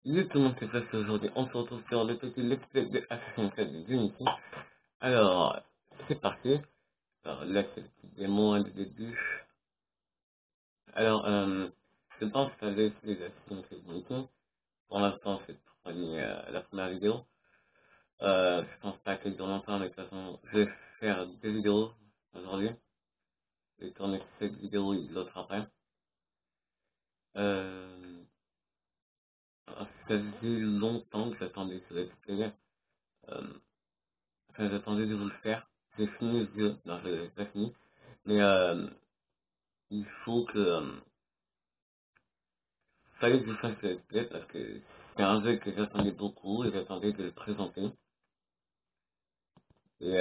Salut tout le monde, c'est Flash aujourd'hui. On se retrouve sur le petit let's play de Assassin's Creed Unity. Alors, c'est parti. Alors là, c'est le petit démo du début. Alors, je pense que ça va être les Assassin's Creed Unity. Pour l'instant, c'est la première vidéo. Je pense pas qu'elle dure longtemps, mais de toute façon, je vais faire deux vidéos aujourd'hui. Je vais tourner cette vidéo et l'autre après. Euh, ça faisait longtemps que j'attendais ce let's play. Euh, Enfin, j'attendais de vous le faire. J'ai fini le jeu. Non, je l'ai pas fini. Mais il faut que... fallait que je fasse le let's play parce que c'est un jeu que j'attendais beaucoup et j'attendais de le présenter. Et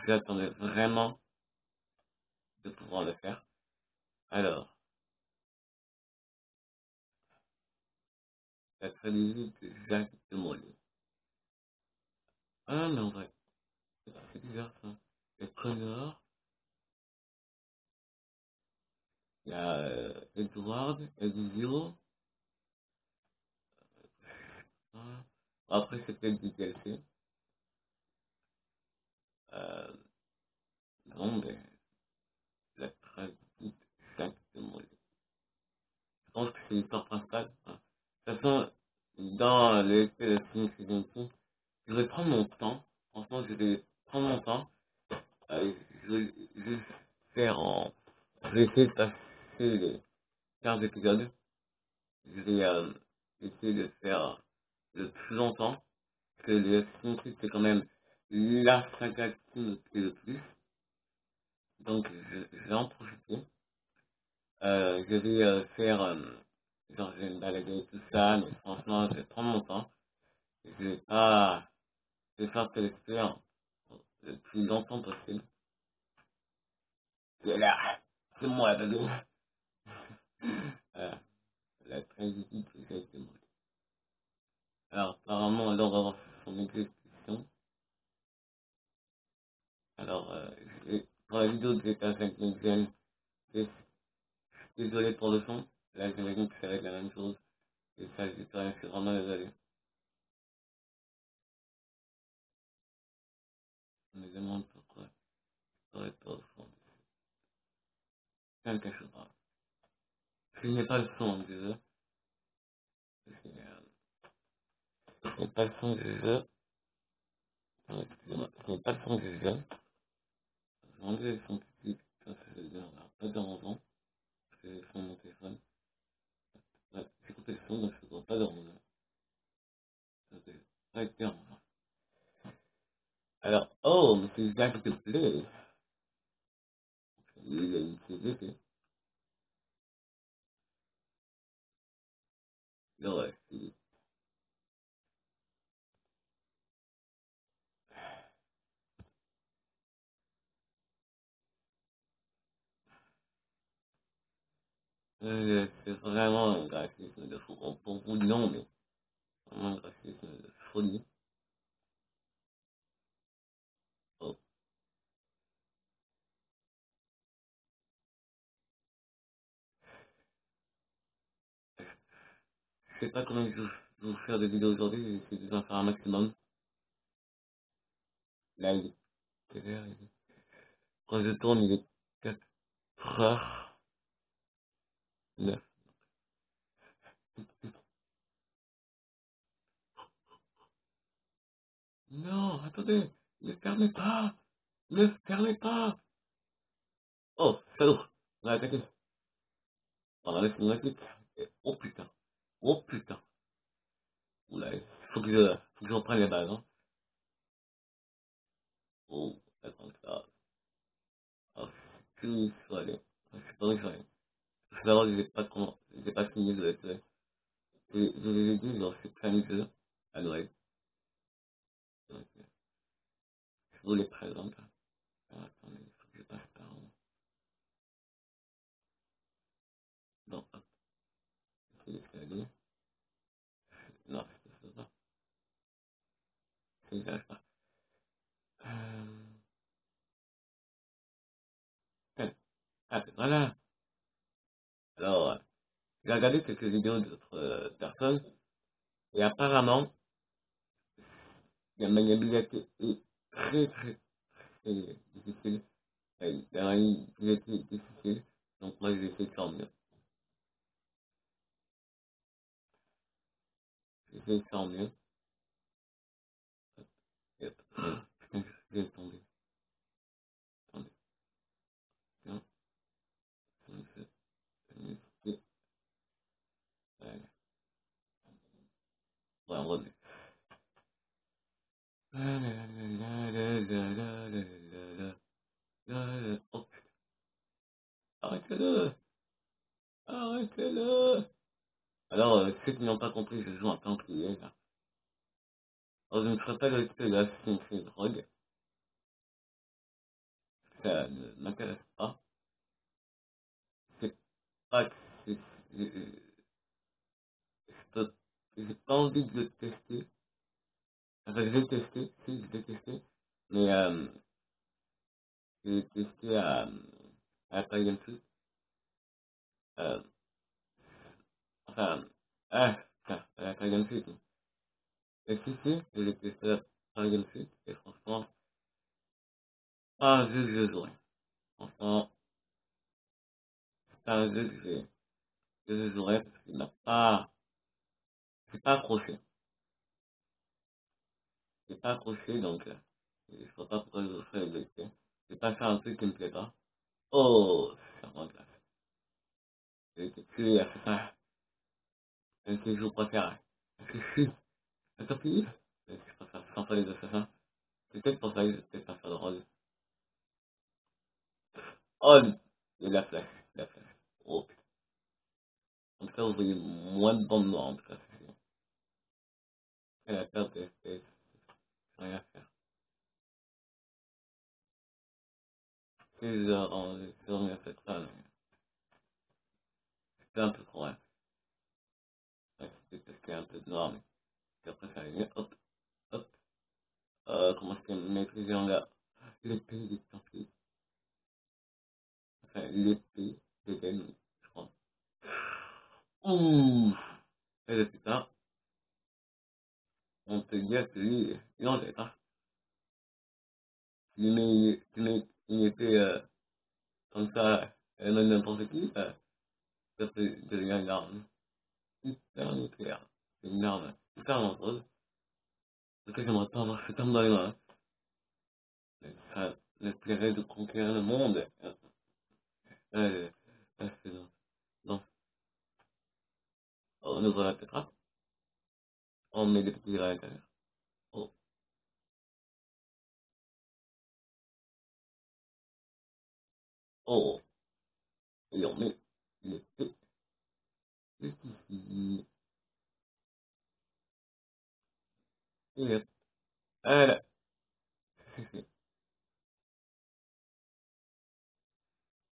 j'attendais vraiment de pouvoir le faire. Alors, la trilogie de Jacques de Molay. Ah, mais en vrai, c'est bizarre ça. Le Connor, il y a Edward, Ezio. Hein. Après, c'est peut-être du DLC. Euh, non, mais la trilogie de Jacques de Molay. Je pense que c'est l'histoire principale. Hein. De toute façon, dans les Film Season, je vais prendre mon temps. Franchement, je vais prendre mon temps. Je vais faire en... Je vais essayer de passer les 15 épisodes. Je vais essayer de faire le plus longtemps. Parce que les Assassin's Creed, c'est quand même la saga qui me plaît le plus. Donc, je vais en profiter. Je vais faire... genre, je vais me balader tout ça. Mais franchement, je vais prendre mon temps. Je vais pas... Je vais faire que l'expérience le plus longtemps possible. Et là, c'est moi, bébé. Voilà, la tragédie que j'ai été moi. Alors, apparemment, là, on va voir son exécution. Alors, pour la vidéo de GTA 5 Next Gen, je suis désolé pour le son. Là, j'imagine que ça va être la même chose. Et ça, je suis vraiment désolé. Je me demande pourquoi ça aurait pas au fond. C'est quelque chose. Je n'ai pas le son du jeu. Je n'ai pas le son du jeu. Non, excusez-moi. Je n'ai pas le son du jeu. Je vais enlever le son public. Ça veut dire, pas dérangeant. Parce que j'ai le son de mon téléphone. Ouais, j'ai coupé le son, donc je ne vois pas dérangeant. Ça veut pas être dérangeant. Alors, oh, mais c'est Jack de Play. Il a une CDP. Non, ouais, c'est vraiment un graphisme de fou. Bon, pour vous, non, mais vraiment un graphisme de folie. Oh, je sais pas comment je vais vous faire des vidéos aujourd'hui, j'ai essayé d'en faire un maximum. Là, il est quelle heure, quand je tourne, il est 4h09. Non, attendez, ne fermez pas, ne fermez pas. Oh, salaud, on a attaqué. On a laissé une réplique. Oh putain, oh putain. Oula, faut que je reprenne les balles, hein. Oh, attends, ça. Ah, c'est plus où il faut aller. Je sais pas où il faut aller. Parce que d'abord, je les ai pas fini de let's play. Je les ai dit, genre, c'est plein de jeux à Noël. Donc, je vous les présente. Alors, attendez, il faut que je passe par où? Non, hop, c'est l'escalier. Non, c'est pas. C'est j'arrive pas. Tiens, ah, voilà. Alors, j'ai regardé quelques vidéos d'autres personnes, et apparemment, la maniabilité est très difficile. La maniabilité est difficile, donc moi je vais essayer de faire mieux. Je vais essayer de faire mieux. Yep. Putain, je vais tomber. Attendez. Tiens, c'est ouais, on remet. Oh, arrêtez-le! Arrêtez-le! Alors, ceux qui n'ont pas compris, je joue un templier, là. Alors, je ne ferai pas de l'assassinat de drogue. Ça ne m'intéresse pas. C'est pas que c'est... c'est- J'ai pas envie de le tester. Enfin, je l'ai testé, si, je l'ai testé. Mais, je l'ai testé à Paris Foot. Euh, enfin, putain, à la Paris Foot. Et si, je l'ai testé à Paris Foot. Et franchement, un jeu que je jouerais. Franchement, c'est un jeu que je jouerais parce qu'il m'a pas, c'est pas accroché. C'est pas accroché, donc, je sais pas pourquoi je ferais le tester. Je vais pas faire un truc qui me plaît pas. Oh, c'est vraiment classe. J'ai été tué à ça. Un de ces jours préférés. Parce que si, tant pis. Je préfère sans faire les assassins. C'est peut-être pour ça que je vais peut-être pas faire de rôle. Oh, et la flèche, la flèche. Oh, putain. En tout cas, vous voyez moins de bandes noires, en tout cas, c'est sûr. Et la perte de FPS, rien à faire. 6 heures en sur cette femme. C'était un peu trop, hein. Ouais, c'était parce qu'il y a un peu de noir, mais puis après, ça allait mieux. Hop, hop. Comment est-ce qu'il maîtrisé en gars? L'épée des Templiers. Enfin, l'épée d'Eden, je crois. Ouh! Et là, putain, on te dit que lui, il en jette, hein. Tu mets une épée comme ça, elle donne n'importe qui, ça peut devenir une arme super nucléaire. C'est une arme super dangereuse. Parce que j'aimerais pas avoir cette arme dans les mains. Mais ça me plairait de conquérir le monde. Euh, c'est non. On ouvre la pétrole, on met des petits grains à l'intérieur. Oh, oh, et on met l'épée juste ici. Et hop, voilà.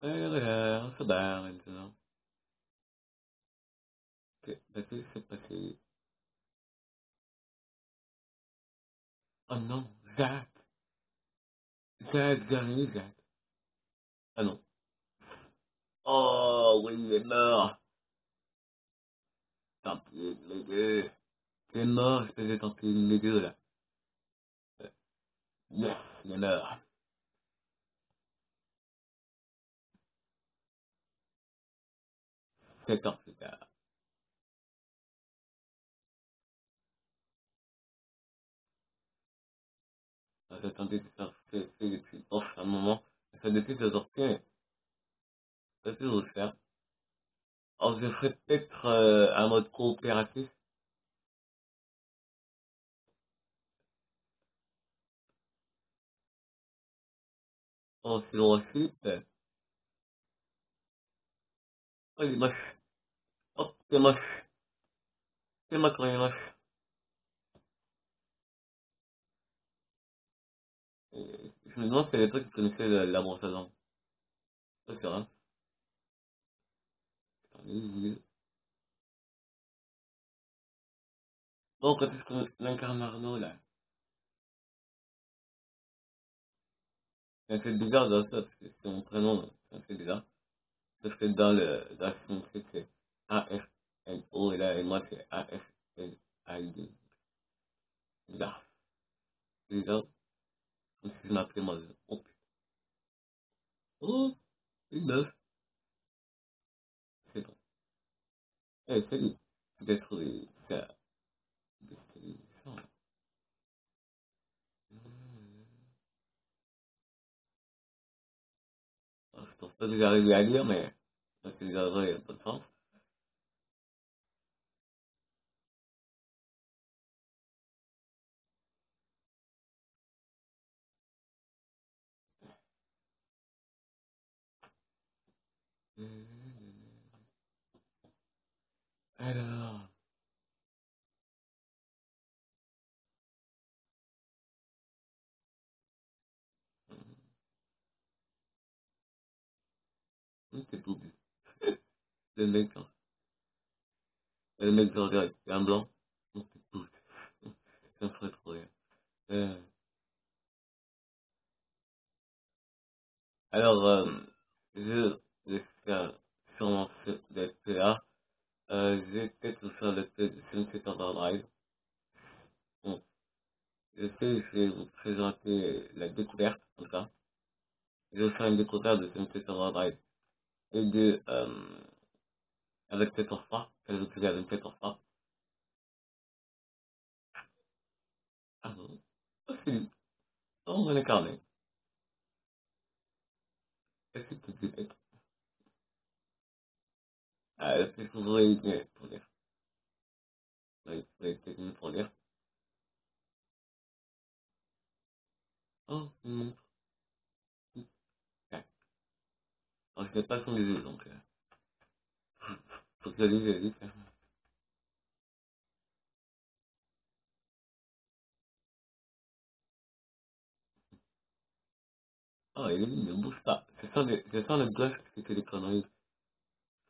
Voilà, voilà, on se barre maintenant. Ok, bah, c'est passé. Oh non, Zach, Zach, j'arrive, Zach. Ah non. Oh, oui, il est mort. Tant pis, les deux. C'est mort, je faisais tant pis, les deux, là. Euh, Yes, il est mort. C'est ans plus tard. J'attendais de faire ce depuis un moment. Ça depuis que je ça peut vous faire. Alors, je ferais peut-être un mode coopératif. Oh, c'est le site. Oh, il est moche. Oh, c'est moche. C'est moche quand il est moche. Je me demande si c'est les trucs qui connaissaient la brosse à dents. Ça, c'est vrai. Putain, les yeux. Bon, quand est-ce qu'on incarne Arnaud, là? C'est un fait bizarre dans ça, parce que c'est mon prénom, donc c'est un fait bizarre. Ça serait dans le, dans la A-F-N-O, et moi, c'est A-F-N-A-I-D. Bizarre. Bizarre. Comme si je m'appelais moi. Oh, putain. Oh, une meuf. C'est bon. Eh, salut. Peut-être ça. C'est ça. Je pense pas que j'arrive à lire, mais parce que j'aurais pas de sens. Alors, c'est tout. Le mec, hein. Le mec, je regarde, c'est un blanc. C'est tout. Ça me ferait trop rire. Euh, alors, je vais faire sûrement ce là. Je vais peut-être faire le test de Sunset Overdrive. Bon, je sais, je vais vous présenter la découverte, comme ça. Je vais faire une découverte de Sunset Overdrive. Et de, avec cette offre, quelle vous avec cette offre. Ah bon? Oh, c'est lui. Oh, on va l'incarner. Qu'est-ce que tu peux être? Ah, est-ce que vous aurez une pour lire? Oui, vous avez peut-être une pour lire. Oh, une montre. Ouais. Alors, je n'ai pas son les yeux, donc, faut que je lise vite. Ah, il ne bouge pas. C'est ça le gosse qui fait des conneries.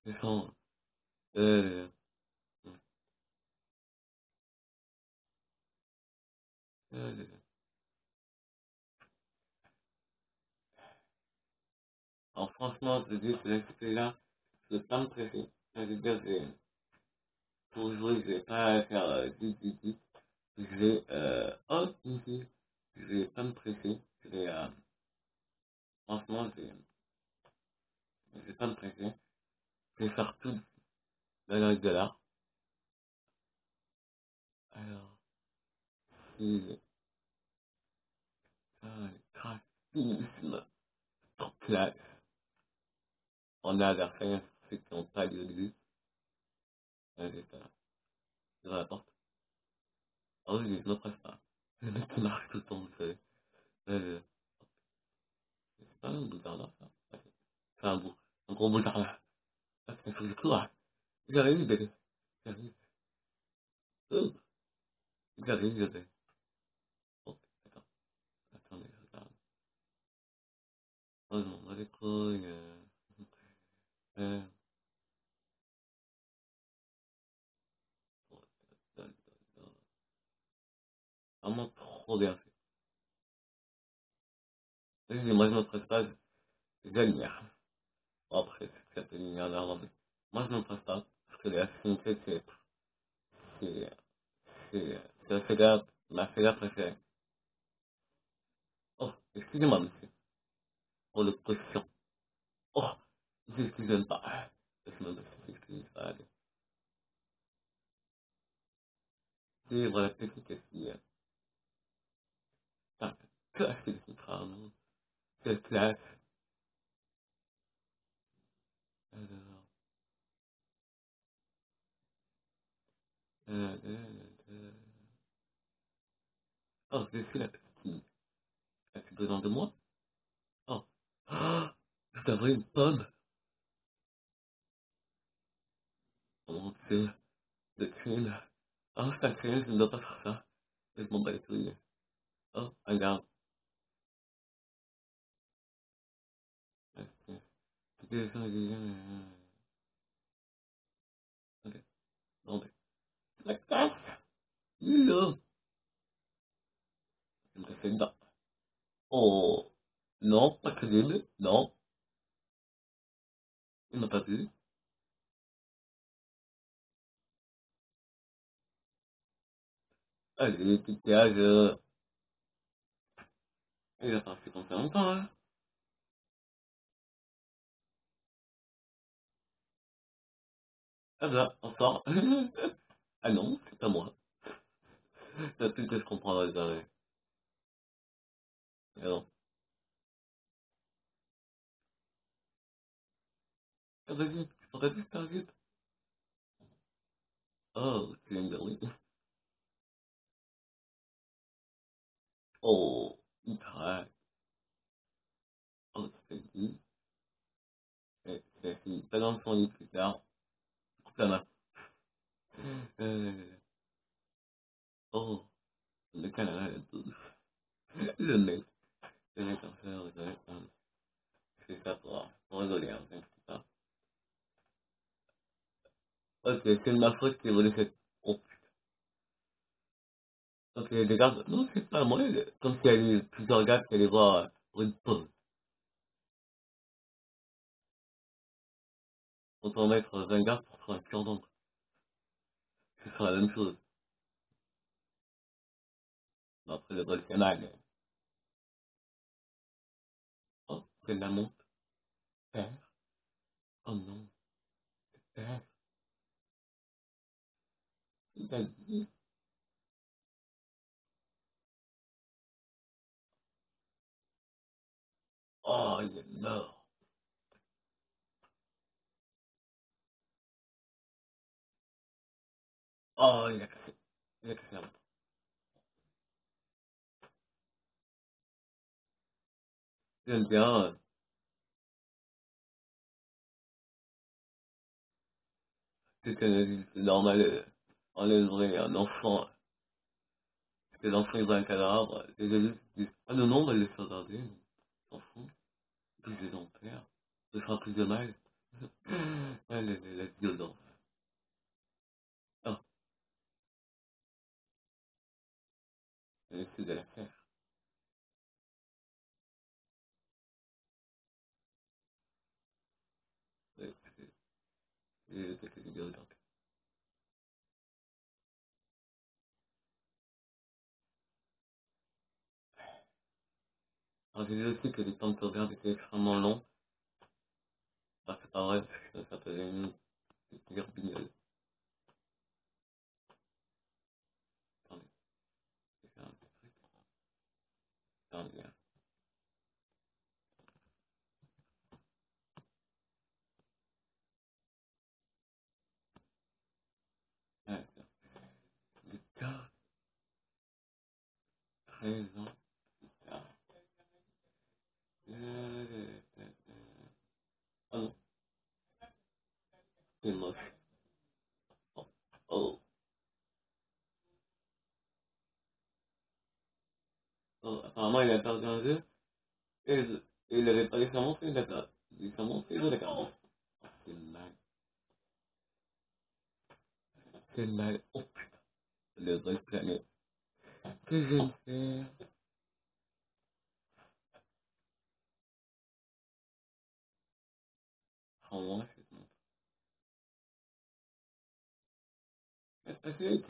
C'est ça. Euh, euh, alors, franchement, je dis que là, je vais pas me presser. Je veux dire, pour jouer, je vais pas faire 10. Je vais, oh, ici, je vais pas me presser. Franchement, je vais pas me presser. Je vais faire tout dans la règle de l'art. Alors, si, graphisme, trop classe. On a vers rien, ceux qui n'ont pas lieu de vue. C'est devant la porte. Ah oui, je me presse pas. Le mec qui marche tout le temps, vous savez. Euh, c'est pas un boulevard là, ça. C'est un gros boulevard là. Ah, c'est un truc de couloir. J'arrive, bébé. J'arrive. Oh, j'arrive, bébé. Oh, attends, attendez, je regarde. Oh non, moi les couilles. Euh, oh, euh, euh, vraiment trop bien fait. Oui, moi je me presse pas, j'admire. Bon, après, c'est peut-être une lumière néerlandaise. Moi je me presse pas, parce que la finité, c'est, c'est la saga, ma saga préférée. Oh, excusez-moi, monsieur, pour le caution. Oh, excusez-moi pas. Laisse-moi me excuse pas. Allez. Vivre la petite fille. Putain, classe de contrat, non? Quelle classe. Alors, euh. Oh, je suis la petite. As-tu besoin de moi? Oh, oh, je t'envoie une pomme. Oh mon Dieu, le crime. Oh, c'est un crime, je ne dois pas faire ça. Je m'en bats les couilles. Oh, regarde. C'était ça, ok, bon, ben. La casse! Là! Je me casse dedans. Oh, non, pas crédible. Non, il m'a pas vu. Allez, petit gage. Il a pas fait comme ça longtemps, hein. Ah bah, on sort. Ah non, c'est pas moi. C'est un truc que je comprendrai jamais. Mais non. Ah vas-y, tu pourrais juste faire vite. Oh, tu viens de dire oui. Oh, il craque. Oh, c'est dit. C'est fini. Pas dans son lit plus tard. Coupe la main. Euh, oh, le canard, le mec. Le mec, en fait, c'est ça pour rigoler, hein, t'inquiète pas. Ok, c'est de ma faute qui volé cette... Oh, ok, les gars, non, c'est pas moi, comme s'il y a eu plusieurs gars qui allaient voir pour une pause. Autant mettre 20 gars pour faire un cure-dent. Ce sera la même chose. Bon, après, le vol, c'est mal, mais... Oh, c'est de la montre. Père. Oh non, père. Il a dit... Oh, il est mort. Oh, il a cassé. Il a cassé la montre. J'aime bien, c'est normal, enlèverait un enfant, que l'enfant est dans un cadavre, les adultes disent, ah non, non, on va le laisser regarder, on s'en fout, plus les empères, ce sera plus de mal. Ah, la violence. Ah, c'est de la faire. C'est c'est violent. Alors, j'ai vu aussi que les temps de sauvegarde étaient extrêmement longs. Ah, c'est pas vrai, parce que ça faisait une verbineuse. Attendez, je vais faire un petit truc. Attendez, hein. Ouais, de 13 ans. Ah, ah non, c'est moche. Oh, oh, oh. Apparemment, il a perdu un jeu. Et il avait pas récemment fait d'accord. Récemment fait de d'accord. C'est mal. C'est mal. Oh, le vrai planète. Que je vais faire? Rends-moi cette montre. Reste pas vite.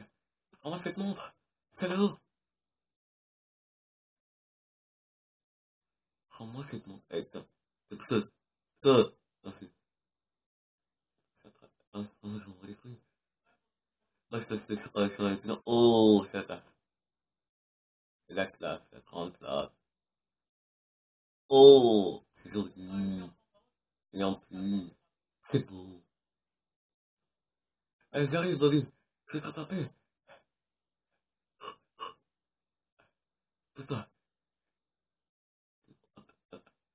Rends-moi cette montre. Salaud. Rends-moi cette montre. Allez, stop. Stop, stop. Stop. Ensuite, ça trappe. Ah, oh, je m'en bats les couilles. Moi, je passe sur la maison. Oh, ça passe. C'est la classe, la grande classe. Oh, c'est joli. Et en plus, c'est beau. Allez, j'arrive, Bobby. Je vais t'attraper. Pousse-toi.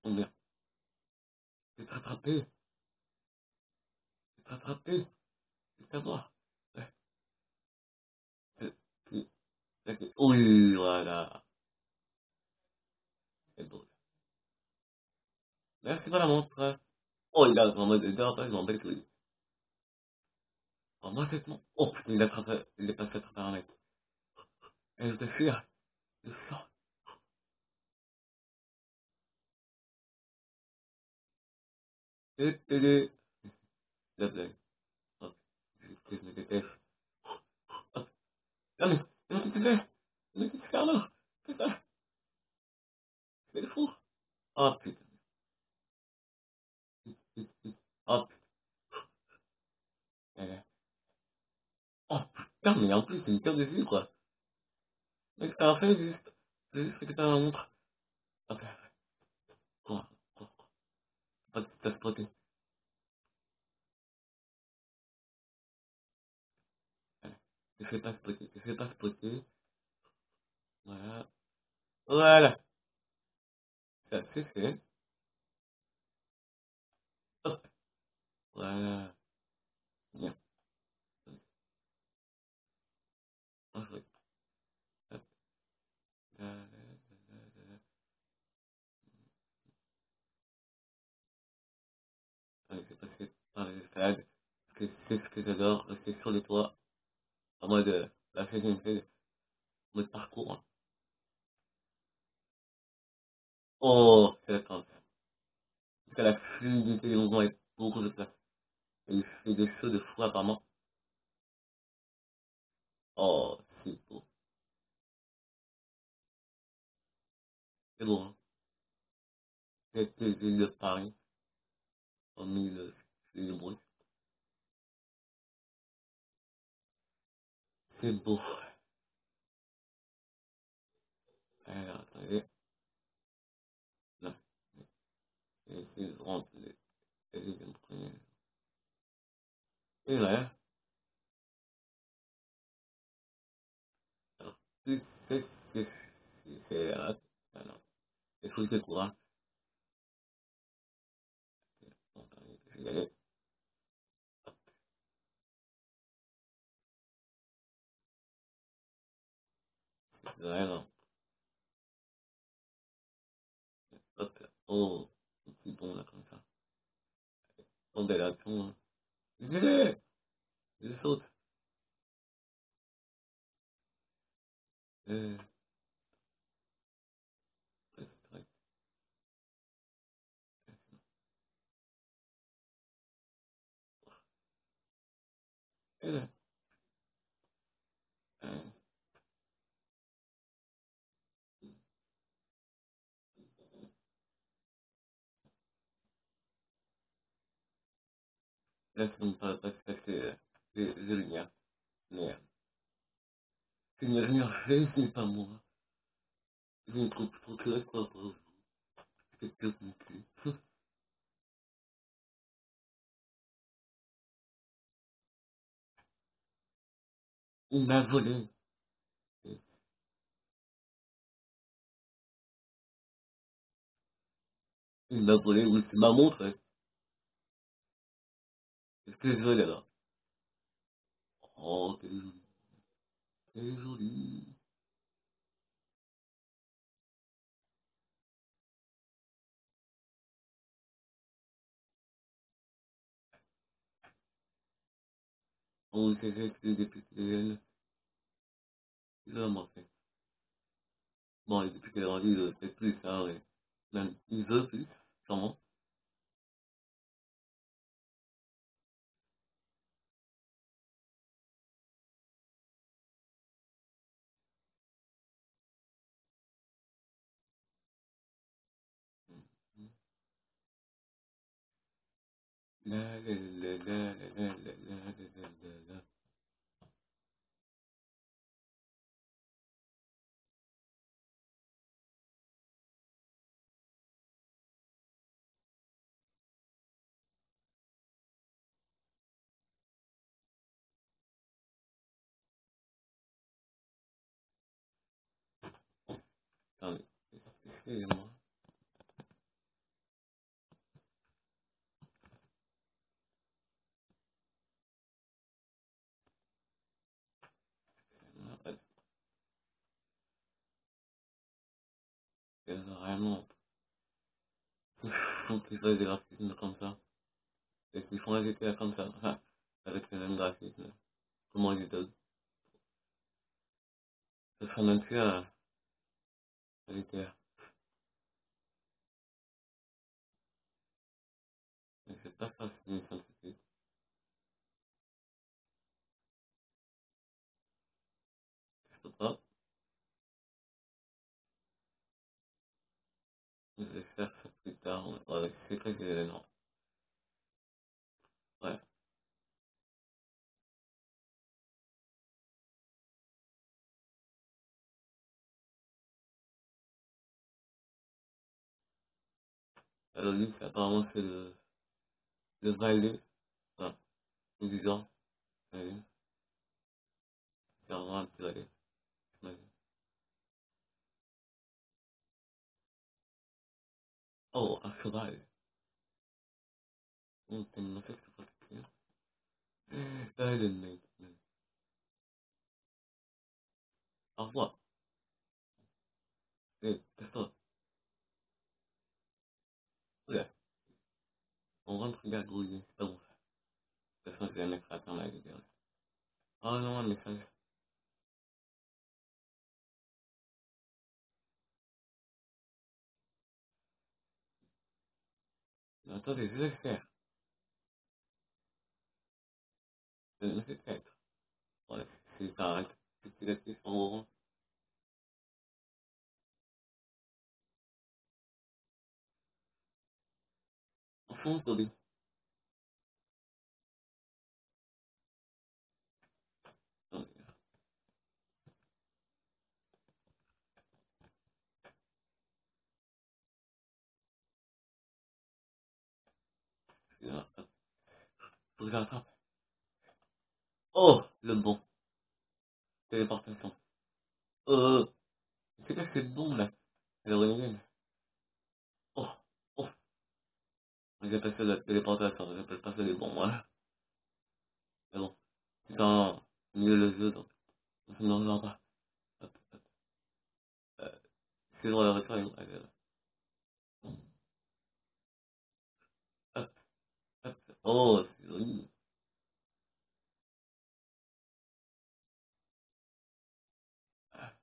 Oh merde. Je vais t'attraper. Je vais t'attraper. C'est à moi. Ouais, c'est- oui, voilà. C'est beau. Merci pour la montre. Oh, il a vraiment des dents, je m'en bats les couilles. Oh, moi, cette montre. Oh, putain, il est passé à travers un mec. Et je te fuir. Je sors. Et, la blague. Oh, je me déteste. Oh, non, mais, qu'est-ce que tu fais? Oh putain, mais en plus, c'est une carte de dessus, quoi. Mec, t'as fait juste. C'est juste que t'as la montre. Ok, quoi, quoi, quoi, t'as spoté. Allez, te fais pas spotter, te fais pas spotter. Voilà. Voilà, ça c'est fait. Hop, voilà. Bien. Ensuite, hop, là, là, là, là, là. Allez, c'est passé par les escalades. Parce que c'est ce que j'adore, rester sur le toit, en mode, la fête une fête, en mode parcours, hein. Oh, c'est la chance. Parce que la fluidité des mouvements est beaucoup de place. Et il fait des sauts de fou apparemment. Oh, c'est beau. C'est beau, hein. Cette ville de Paris, en mille, c'est bruit. C'est beau. Alors, attendez. Là, c'est vraiment les deuxième premier. Et là, alors, c'est, c'est, c'est, là. Alors, il faut que courage. Bon, attendez, je vais y aller. C'est vraiment, hop, oh, c'est bon, là, comme ça. Oh, belle action, hein. Je je saute. Euh, ouais, c'est vrai. Et là, euh, là, c'est bon, pas parce que c'est lumière. Mais, c'est une lumière fait, ce n'est pas moi. Je me trouve trop classe par rapport à vous. C'est que mon cul. Il m'a volé. Il m'a volé, oui, c'est ma montre, hein. Qu'est-ce que je veux, là? Oh, quelle jolie. Quelle jolie. Oh, c'est vrai que depuis que elle, il a manqué. Bon, et depuis qu'elle est grandie, il fait plus, hein, ouais. Même, il veut plus, sûrement. La, la, la, la, la, la, la, la, la, la. Attendez, excusez-moi. C'est vraiment, il faut qu'ils fassent des graphismes comme ça. Et qu'ils font un GTA comme ça, enfin, avec le même graphisme. Comment ils donnent. Ça sera même plus un GTA. Mais c'est pas facile, ça, je peux pas. Je vais faire ça plus tard. Ouais, c'est quoi que non. Ouais. Alors lui, apparemment, c'est le valet, enfin, ou du genre, c'est vraiment un petit valet, j'imagine. Oh, un cheval. Oh, t'as une affaire, c'est pas clair. Ah, le mec. Au revoir. Casse-toi. Oula, on rentre gargouiller, c'est pas bon ça. De toute façon, je vais mettre à terme la gueule. Oh non, un message. Mais attendez, je vais le faire. Je vais le faire. Ouais, c'est ça arrête. C'est la question en orange. En fond, attendez. Attendez, excusez-moi. Faut que je rattrape. Oh, le bon. Téléportation. Euh, c'est quoi c'est bon là? C'est le renouvel. Oh, oh. J'appelle ça la téléportation, j'appelle pas ça des bons, voilà. Mais bon, c'est un mieux le jeu, donc ça ne me regarde pas. Hop, hop, euh, c'est dans la retour, hop, hop. Oh, c'est joli. Ah,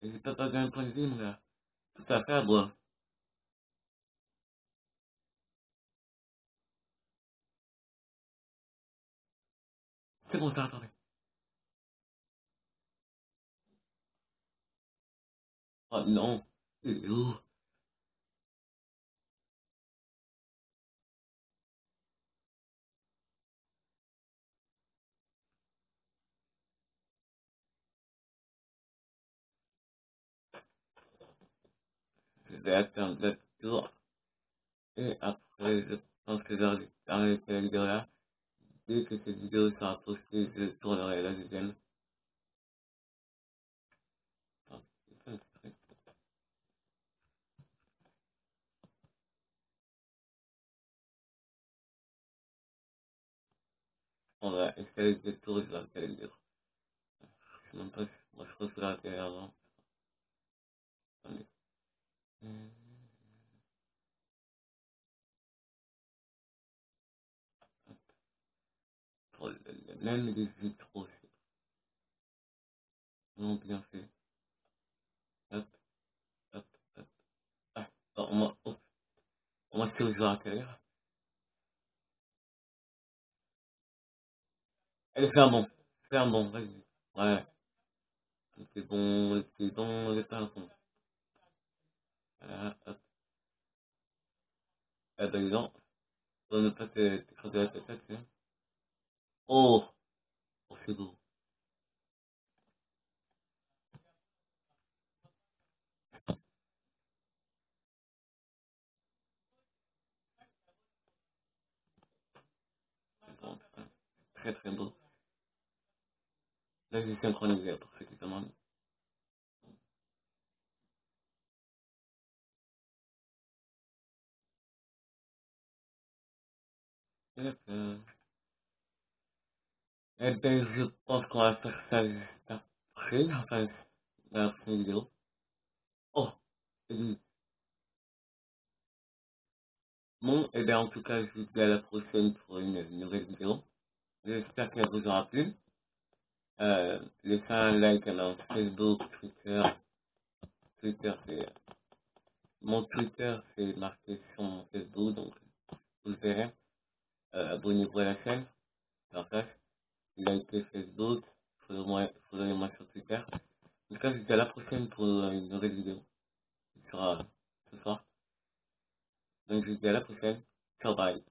et j'ai pas perdu un point de vie, mon gars. Tout à fait, moi. C'est bon, ça, attendez. Oh non. Oh, je vais attendre le tour. Et après, je pense que j'aurai arrêté la vidéo là. Dès que cette vidéo sera postée, je tournerai la deuxième. Enfin, on va escalader le tour, je vais escalader le tour. Je sais même pas si moi je reçois la télé avant. Attendez. Même les vitraux, c'est vraiment bien fait. Hop, hop, hop. Ah, oh, on m'a tiré sur la télé. Allez, fais un bon. Fais un bon, vas-y. Ouais, c'est bon, les pinceaux. Voilà, hop. Ah, bah, disons, pour ne pas t'écraser la tête, tu sais. Oh, oh, c'est beau. C'est bon, putain. Très, très beau. Là, j'ai synchronisé pour ceux qui demandent. Hop, eh ben, je pense qu'on va faire ça juste après, enfin, la prochaine vidéo. Oh, et puis, bon, et bien, en tout cas, je vous dis à la prochaine pour une nouvelle vidéo. J'espère qu'elle vous aura plu. Laissez un like à mon Facebook, Twitter. Twitter, c'est, mon Twitter, c'est marqué sur mon Facebook, donc, vous le verrez. Abonnez-vous à la chaîne, partage, likez Facebook, followez-moi sur Twitter. En tout cas, je vous dis à la prochaine pour une nouvelle vidéo. Ce sera ce soir. Donc, je vous dis à la prochaine. Ciao, bye.